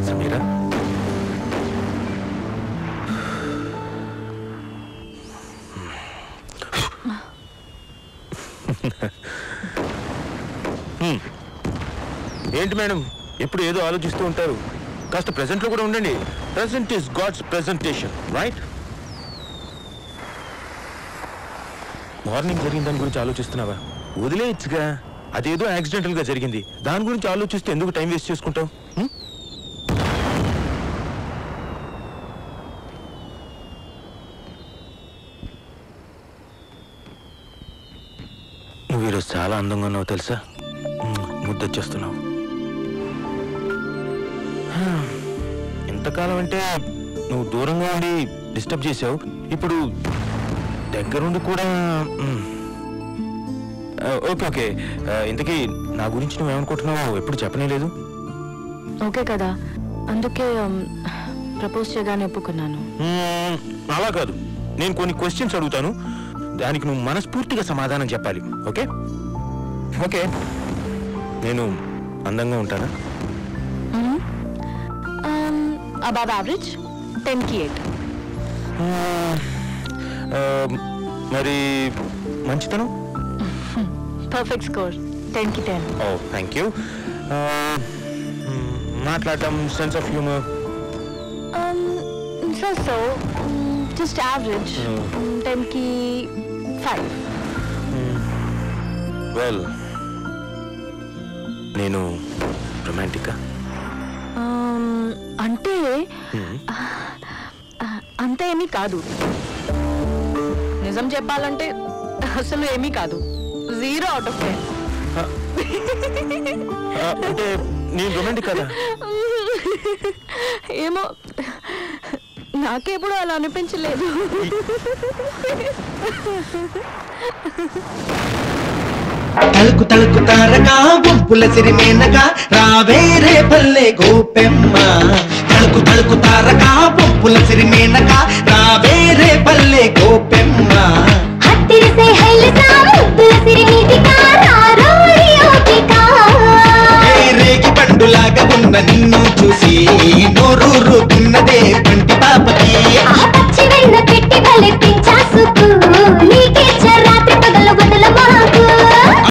సమీరా, ఏంటి మేడం ఎప్పుడు ఏదో ఆలోచిస్తూ ఉంటారు? కాస్త ప్రెజెంట్లో కూడా ఉండండి. Present is God's presentation, right? Morning జరిగిన దాని గురించి ఆలోచిస్తున్నావా? వదిలేయచ్చుగా, అదేదో యాక్సిడెంటల్గా జరిగింది. దాని గురించి ఆలోచిస్తే ఎందుకు టైం వేస్ట్ చేసుకుంటావు? నువ్వు ఈరోజు చాలా అందంగా ఉన్నావు తెలుసా? ముద్దొచ్చేస్తున్నావు. ఎంతకాలం అంటే నువ్వు దూరంగా ఉండి డిస్టర్బ్ చేసావు, ఇప్పుడు దగ్గరుండి కూడా. ఓకే ఓకే, ఇంతకీ నా గురించి నువ్వేమనుకుంటున్నావు ఎప్పుడు చెప్పనే లేదు. ఓకే కదా, అందుకే ప్రపోజ్ చేయగానే ఒప్పుకున్నాను. అలా కాదు, నేను కొన్ని క్వశ్చన్స్ అడుగుతాను, దానికి నువ్వు మనస్ఫూర్తిగా సమాధానం చెప్పాలి. Okay okay. నేను అందంగా ఉంటానా? అబౌవ్ యావరేజ్, 10కి 8. మరి మంచితనం? పర్ఫెక్ట్ స్కోర్, 10కి 10. Oh thank you. మాట్లాడటం, sense of humour? So just average, 10కి 5. వెల్, నేను రొమాంటికా? అంటే అంత ఏమీ కాదు. నిజం చెప్పాలంటే అసలు ఏమీ కాదు, 0 out of 10. అంటే నేను రొమాంటిక్ కదా? ఏమో, నాకెప్పుడు అలా అనిపించలేదు. తలుకు తలుకు తారగా బొబ్బుల సిరిమేనగా రావేరే పల్లె గోపెమ్మ. తలుకు తలుకు తారగా బొబ్బుల సిరిమేనగా రావేరే పల్లె గోపెమ్మ. రేగి పండులాగా ఉన్న నిన్ను చూసి నోరూరుతున్నదే పంటి పాపకి.